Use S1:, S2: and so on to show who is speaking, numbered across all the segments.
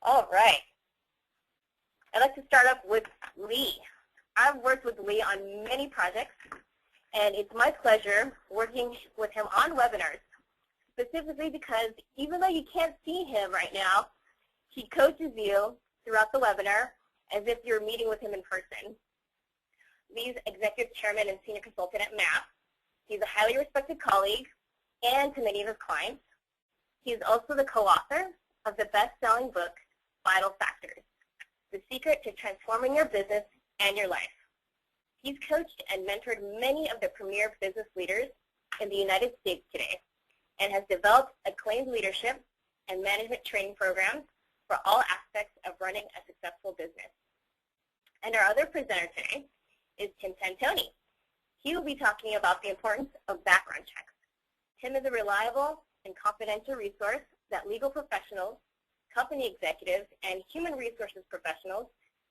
S1: All right. I'd like to start up with Lee. I've worked with Lee on many projects, and it's my pleasure working with him on webinars, specifically because even though you can't see him right now, he coaches you throughout the webinar as if you're meeting with him in person. Lee's executive chairman and senior consultant at MAP. He's a highly respected colleague and to many of his clients. He's also the co-author of the best-selling book, Vital Factors, The Secret to Transforming Your Business and Your Life. He's coached and mentored many of the premier business leaders in the United States today and has developed acclaimed leadership and management training programs for all aspects of running a successful business. And our other presenter today is Tim Santoni. He will be talking about the importance of background checks. Tim is a reliable and confidential resource that legal professionals, company executives, and human resources professionals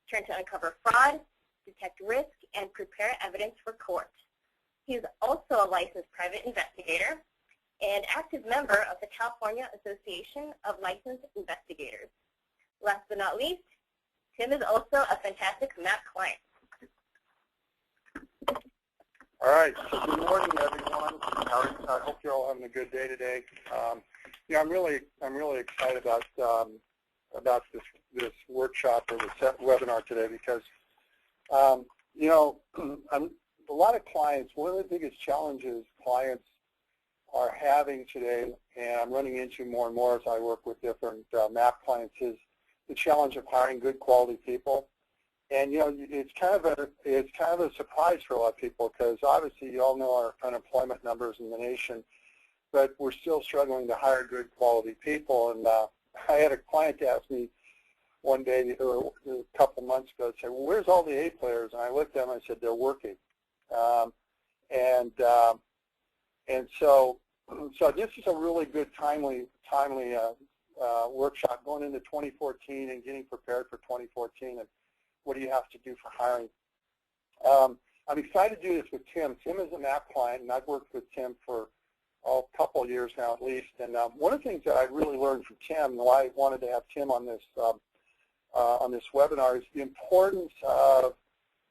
S1: turn to uncover fraud, detect risk, and prepare evidence for court. He is also a licensed private investigator and active member of the California Association of Licensed Investigators. Last but not least, Tim is also a fantastic MAP client.
S2: All right. So good morning, everyone. I hope you're all having a good day today. Yeah, I'm really excited about this workshop or this webinar today because you know, a lot of clients. One of the biggest challenges clients are having today, and I'm running into more and more as I work with different MAP clients, is the challenge of hiring good quality people. And you know, it's kind of a surprise for a lot of people because obviously you all know our unemployment numbers in the nation, but we're still struggling to hire good quality people. And I had a client ask me one day, a couple months ago, said, "Well, where's all the A players?" And I looked at them and I said, "They're working." And so this is a really good timely workshop going into 2014 and getting prepared for 2014 and what do you have to do for hiring. I'm excited to do this with Tim. Tim is a MAP client, and I've worked with Tim for a couple of years now at least. And one of the things that I really learned from Tim, and why I wanted to have Tim on this webinar, is the importance of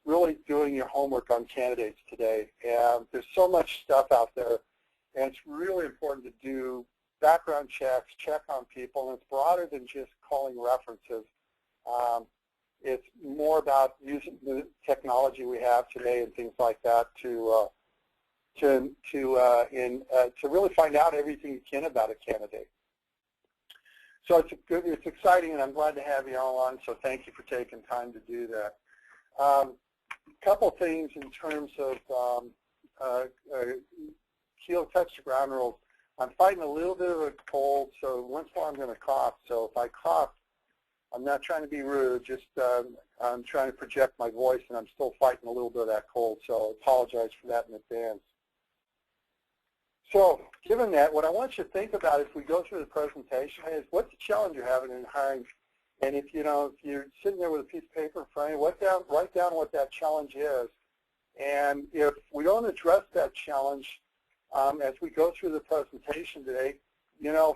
S2: really doing your homework on candidates today. And there's so much stuff out there, and it's really important to do background checks, check on people, and it's broader than just calling references. It's more about using the technology we have today and things like that to really find out everything you can about a candidate. So it's exciting, and I'm glad to have you all on. So thank you for taking time to do that. A couple things in terms of touch the ground rules. I'm fighting a little bit of a cold, so once in a while I'm going to cough. So if I cough, I'm not trying to be rude, just I'm trying to project my voice, and I'm still fighting a little bit of that cold, so I apologize for that in advance. So given that, what I want you to think about as we go through the presentation is what's the challenge you're having in hiring, and if you're sitting there with a piece of paper in front of you, write down what that challenge is, and if we don't address that challenge as we go through the presentation today,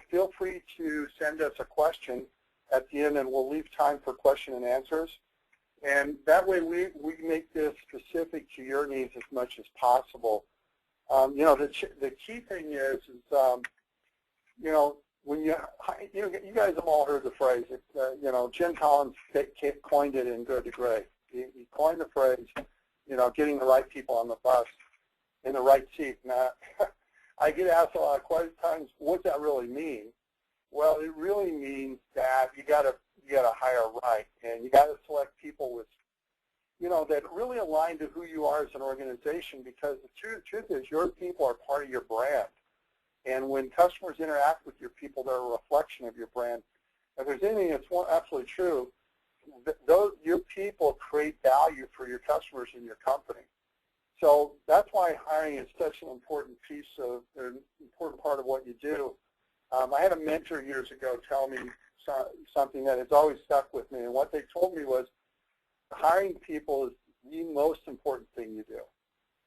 S2: feel free to send us a question at the end, and we'll leave time for question and answers. And that way we make this specific to your needs as much as possible. The key thing is when you guys have all heard the phrase, Jim Collins coined it in Good to Great. He coined the phrase, getting the right people on the bus in the right seat. Now, I get asked a lot of times, what does that really mean? Well, it really means that you got to hire right, and you got to select people with, that really align to who you are as an organization. Because the truth is, your people are part of your brand, and when customers interact with your people, they're a reflection of your brand. If there's anything that's absolutely true, your people create value for your customers and your company. So that's why hiring is such an important important part of what you do. I had a mentor years ago tell me something that has always stuck with me, and what they told me was hiring people is the most important thing you do.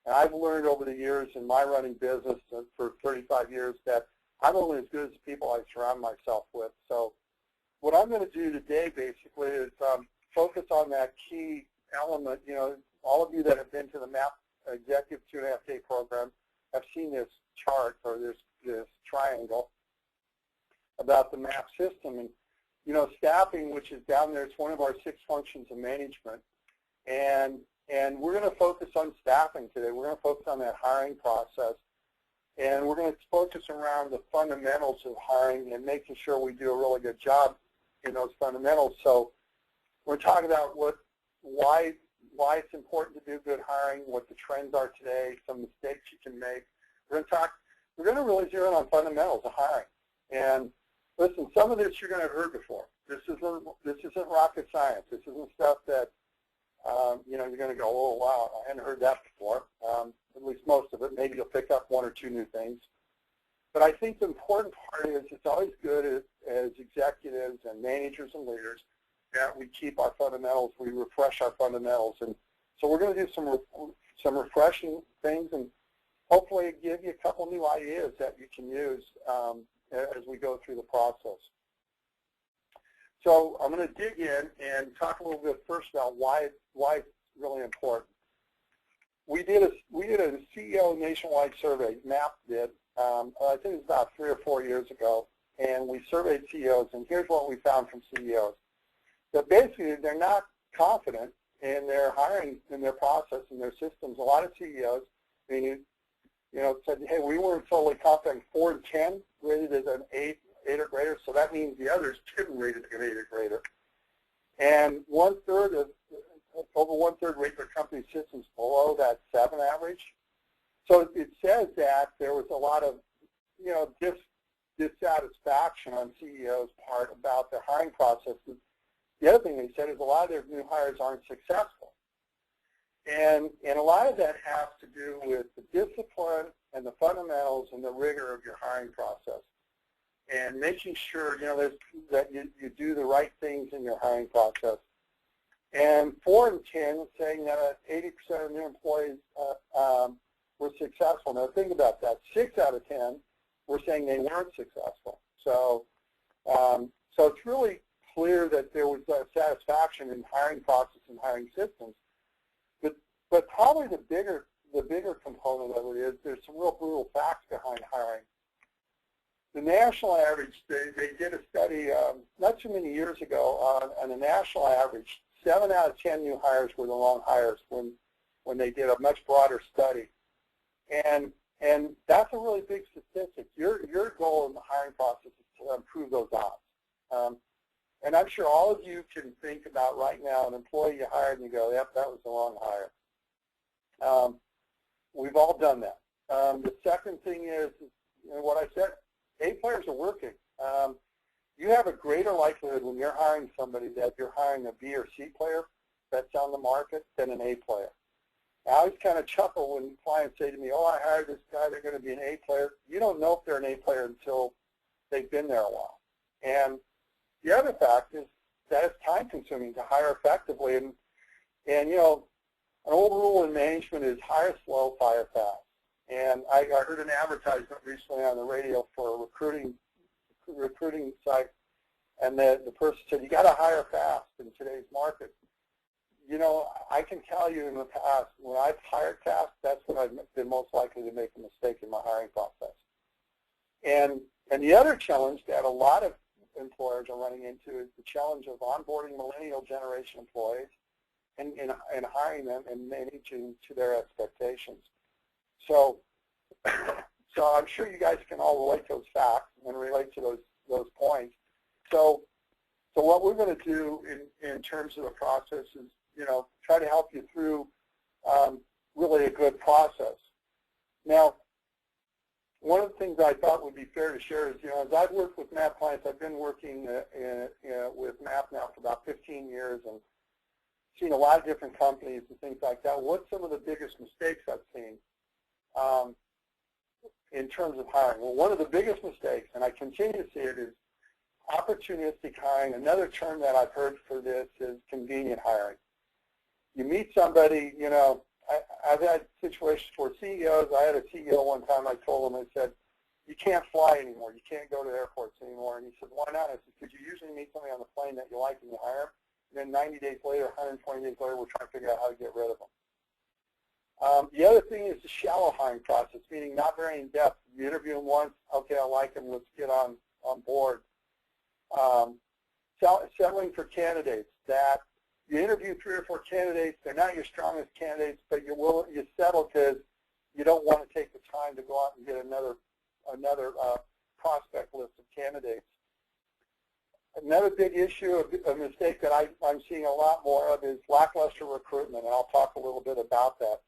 S2: And I've learned over the years in my running business for 35 years that I'm only as good as the people I surround myself with. So what what I'm going to do today basically is focus on that key element. You know, all of you that have been to the MAP Executive 2.5-Day program have seen this chart or this triangle about the MAP system. And, you know, staffing, which is down there, it's one of our 6 functions of management. And we're going to focus on staffing today. We're going to focus on that hiring process. And we're going to focus around the fundamentals of hiring and making sure we do a really good job in those fundamentals. So we're talking about why it's important to do good hiring, what the trends are today, some mistakes you can make. We're going to really zero in on fundamentals of hiring. And listen, some of this you're going to have heard before. This isn't rocket science. This isn't stuff that you know, you're going to go, oh wow, I hadn't heard that before. At least most of it. Maybe you'll pick up 1 or 2 new things. But I think the important part is it's always good as executives and managers and leaders that we keep our fundamentals, we refresh our fundamentals. And so we're going to do some refreshing things and hopefully give you a couple new ideas that you can use as we go through the process. So I'm going to dig in and talk a little bit first about why it's really important. We did a CEO nationwide survey, MAP did, I think it was about 3 or 4 years ago, and we surveyed CEOs, and here's what we found from CEOs. That basically they're not confident in their hiring, in their process, in their systems. A lot of CEOs, you know, said, hey, we weren't totally confident. 4 and 10 rated as an 8 or greater, so that means the others didn't rate it an 8 or greater. And over 1/3 rate their company systems below that 7 average. So it says that there was a lot of, you know, dissatisfaction on CEOs' part about their hiring processes. The other thing they said is a lot of their new hires aren't successful. And a lot of that has to do with the discipline and the fundamentals and the rigor of your hiring process. And making sure, you know, that you do the right things in your hiring process. And 4 and 10 saying that 80% of new employees were successful. Now think about that. 6 out of 10 were saying they weren't successful. So it's really clear that there was satisfaction in hiring process and hiring systems. But probably the bigger component of it is there's some real brutal facts behind hiring. The national average, they did a study not too many years ago on a national average. 7 out of 10 new hires were the wrong hires when they did a much broader study. And that's a really big statistic. Your goal in the hiring process is to improve those odds. And I'm sure all of you can think about right now an employee you hired and you go, yep, that was the wrong hire. We've all done that. The second thing is, you know, what I said, A players are working. You have a greater likelihood when you're hiring somebody that you're hiring a B or C player that's on the market than an A player. I always kind of chuckle when clients say to me, oh, I hired this guy, they're going to be an A player. You don't know if they're an A player until they've been there a while. And the other fact is that it's time consuming to hire effectively. And you know, an old rule in management is hire slow, fire fast. And I heard an advertisement recently on the radio for a recruiting site, and the person said, you got to hire fast in today's market. You know, I can tell you in the past, when I've hired fast, that's when I've been most likely to make a mistake in my hiring process. And the other challenge that a lot of employers are running into is the challenge of onboarding millennial generation employees and hiring them and managing to their expectations. So I'm sure you guys can all relate to those facts and relate to those points. So what we're going to do in terms of the process is, you know, try to help you through really a good process. Now, one of the things I thought would be fair to share is, you know, as I've worked with MAP clients, I've been working with MAP now for about 15 years and seen a lot of different companies and things like that. What's some of the biggest mistakes I've seen in terms of hiring? Well, one of the biggest mistakes, and I continue to see it, is opportunistic hiring. Another term that I've heard for this is convenient hiring. You meet somebody, you know, I've had situations for CEOs. I had a CEO one time, I told him, I said, you can't fly anymore. You can't go to airports anymore. And he said, why not? I said, because you usually meet somebody on the plane that you like and you hire them. And then 90 days later, 120 days later, we're trying to figure out how to get rid of them. The other thing is the shallow hiring process, meaning not very in-depth. You interview them once, okay, I like them, let's get on board. Settling for candidates, that you interview 3 or 4 candidates, they're not your strongest candidates, but you settle because you don't want to take the time to go out and get another prospect list of candidates. Another big issue, a mistake that I'm seeing a lot more of is lackluster recruitment, and I'll talk a little bit about that.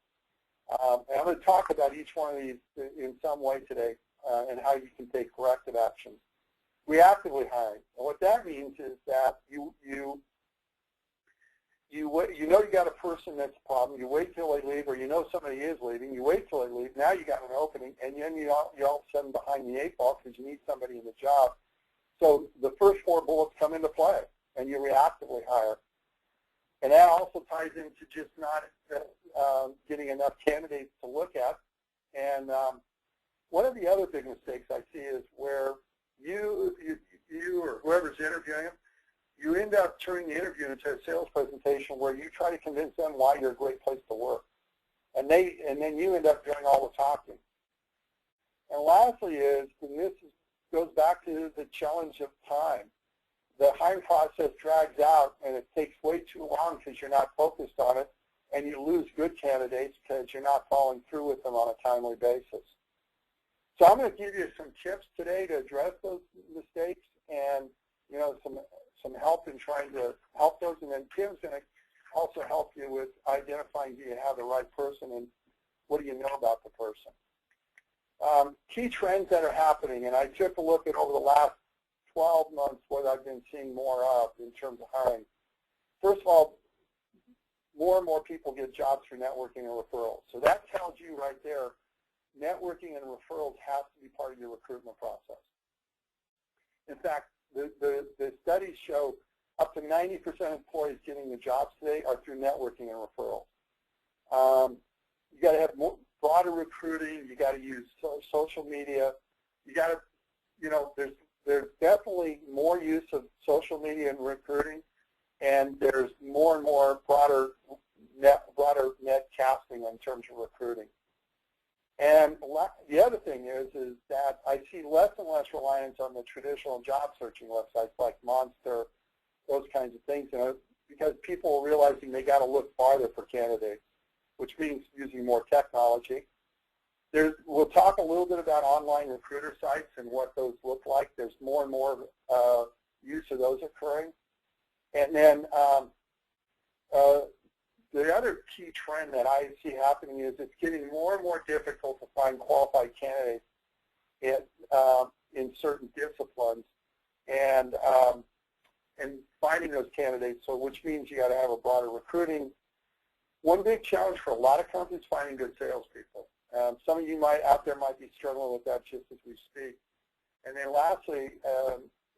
S2: And I'm going to talk about each one of these in some way today and how you can take corrective actions. Reactively hiring. And what that means is that you know you got a person that's a problem. You wait till they leave, or you know somebody is leaving. You wait till they leave. Now you got an opening, and then you're all of a sudden behind the 8 ball because you need somebody in the job. So the first 4 bullets come into play, and you reactively hire. And that also ties into just not getting enough candidates to look at. And one of the other big mistakes I see is where you or whoever's interviewing them, you end up turning the interview into a sales presentation where you try to convince them why you're a great place to work. And then you end up doing all the talking. And lastly is, and this goes back to the challenge of time. The hiring process drags out, and it takes way too long because you're not focused on it, and you lose good candidates because you're not following through with them on a timely basis. So I'm going to give you some tips today to address those mistakes and, you know, some help in trying to help those. And then Tim's going to also help you with identifying, do you have the right person and what do you know about the person. Key trends that are happening, and I took a look at over the last 12 months what I've been seeing more of in terms of hiring. First of all, more and more people get jobs through networking and referrals. So that tells you right there, networking and referrals have to be part of your recruitment process. In fact, the studies show up to 90% of employees getting the jobs today are through networking and referrals. You got to have broader recruiting. You got to use social media. You got to, you know, there's definitely more use of social media in recruiting, and there's more and more broader net casting in terms of recruiting. And the other thing is that I see less and less reliance on the traditional job searching websites like Monster, those kinds of things, you know, because people are realizing they got to look farther for candidates, which means using more technology. We'll talk a little bit about online recruiter sites and what those look like. There's more and more use of those occurring. And then the other key trend that I see happening is it's getting more and more difficult to find qualified candidates in certain disciplines, and finding those candidates. So, which means you got to have a broader recruiting. One big challenge for a lot of companies is finding good salespeople. Some of you out there might be struggling with that just as we speak. And then lastly,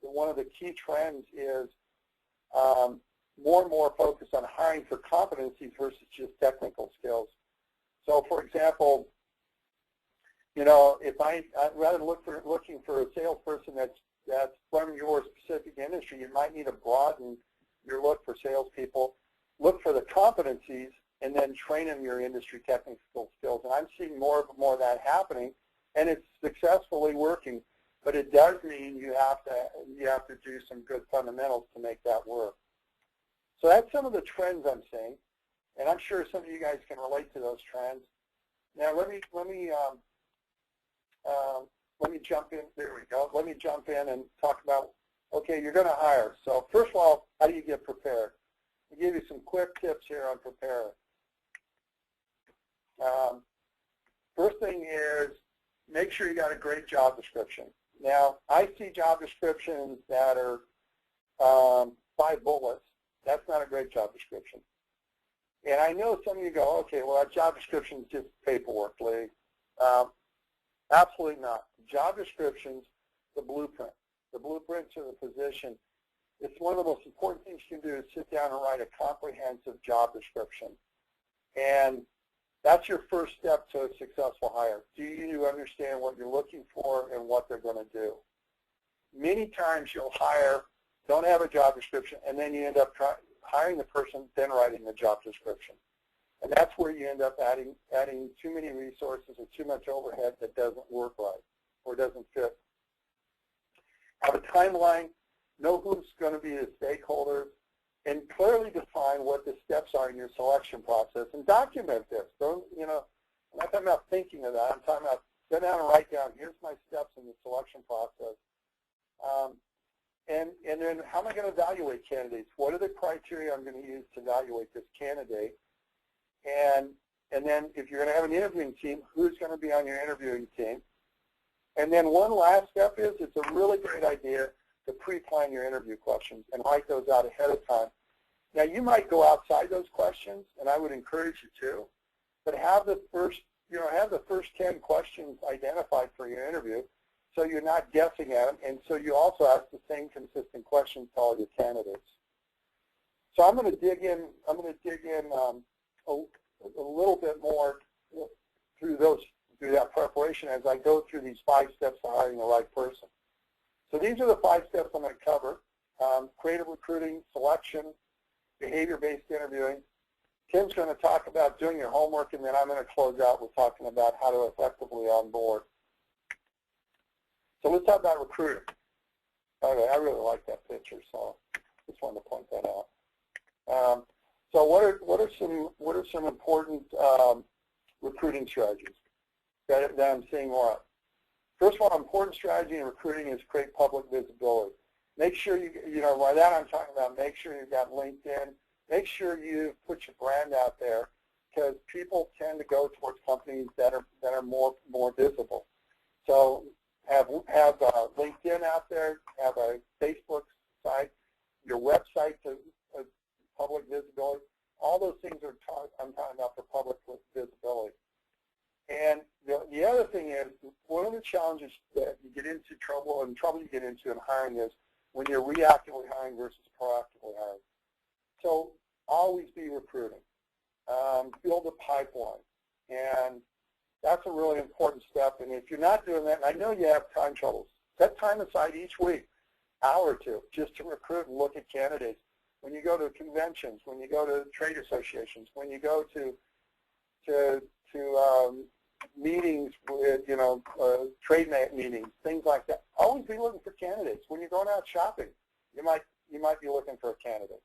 S2: one of the key trends is more and more focus on hiring for competencies versus just technical skills. So, for example, you know, if I'd rather looking for a salesperson that's from your specific industry, you might need to broaden your look for salespeople. Look for the competencies and then train them your industry technical skills. And I'm seeing more of that happening, and it's successfully working. But it does mean you have to do some good fundamentals to make that work. So that's some of the trends I'm seeing, and I'm sure some of you guys can relate to those trends. Now let me jump in. There we go. Let me jump in and talk about, okay, you're going to hire. So first of all, how do you get prepared? I'll give you some quick tips here on preparing. First thing is make sure you got a great job description. Now, I see job descriptions that are 5 bullets. That's not a great job description. And I know some of you go, okay, well, that job description is just paperwork, Lee. Absolutely not. Job descriptions, the blueprint to the position. It's one of the most important things you can do is sit down and write a comprehensive job description. And That's your first step to a successful hire. Do you understand what you're looking for and what they're going to do? Many times you'll hire, don't have a job description, and then you end up hiring the person, then writing the job description. And that's where you end up adding too many resources and too much overhead that doesn't work right or doesn't fit. Have a timeline, know who's going to be the stakeholders, and clearly define what the steps are in your selection process and document this. Don't, I'm not talking about thinking of that. I'm talking about sit down and write down, here's my steps in the selection process. And then how am I going to evaluate candidates? What are the criteria I'm going to use to evaluate this candidate? And then if you're going to have an interviewing team, who's going to be on your interviewing team? And then one last step is it's a really great idea to pre-plan your interview questions and write those out ahead of time. Now, you might go outside those questions, and I would encourage you to, but have the first 10 questions identified for your interview so you're not guessing at them, and so you also ask the same consistent questions to all your candidates. So I'm going to dig in a little bit more through that preparation as I go through these 5 steps to hiring the right person. So these are the 5 steps I'm going to cover: creative recruiting, selection, behavior-based interviewing. Tim's going to talk about doing your homework, and then I'm going to close out with talking about how to effectively onboard. So let's talk about recruiting. Okay, I really like that picture, so just wanted to point that out. So what are some important recruiting strategies that I'm seeing more of? First of all, important strategy in recruiting is create public visibility. Make sure by that I'm talking about make sure you've got LinkedIn. Make sure you put your brand out there, because people tend to go towards companies that are more visible. So have LinkedIn out there, have a Facebook site, your website to public visibility. All those things I'm talking about for public visibility. And the other thing is, one of the challenges that you get into trouble you get into in hiring is when you're reactively hiring versus proactively hiring. So always be recruiting. Build a pipeline. And that's a really important step. And if you're not doing that, and I know you have time troubles, set time aside each week, hour or two, just to recruit and look at candidates. When you go to conventions, when you go to trade associations, when you go to meetings with, trade meetings, things like that, always be looking for candidates. When you're going out shopping, you might be looking for a candidate.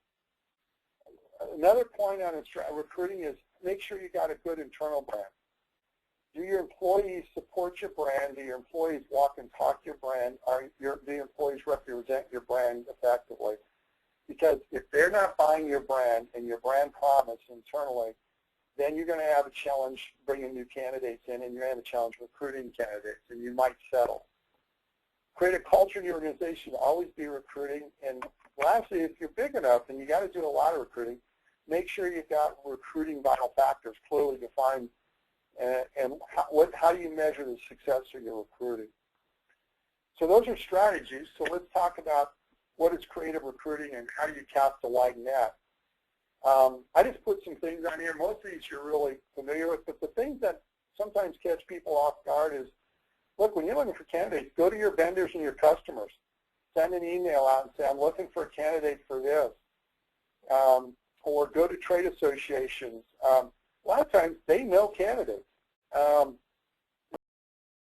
S2: Another point on recruiting is make sure you got a good internal brand. Do your employees support your brand? Do your employees walk and talk your brand? Do the employees represent your brand effectively? Because if they're not buying your brand and your brand promise internally, then you're going to have a challenge bringing new candidates in, and you're going to have a challenge recruiting candidates, and you might settle. Create a culture in your organization. Always be recruiting. And lastly, if you're big enough and you got to do a lot of recruiting, make sure you've got recruiting vital factors clearly defined, and how do you measure the success of your recruiting. So those are strategies. So let's talk about what is creative recruiting and how do you cast a wide net. I just put some things on here. Most of these you're really familiar with, but the things that sometimes catch people off guard is, look, when you're looking for candidates, go to your vendors and your customers. Send an email out and say, I'm looking for a candidate for this. Or go to trade associations. A lot of times they know candidates.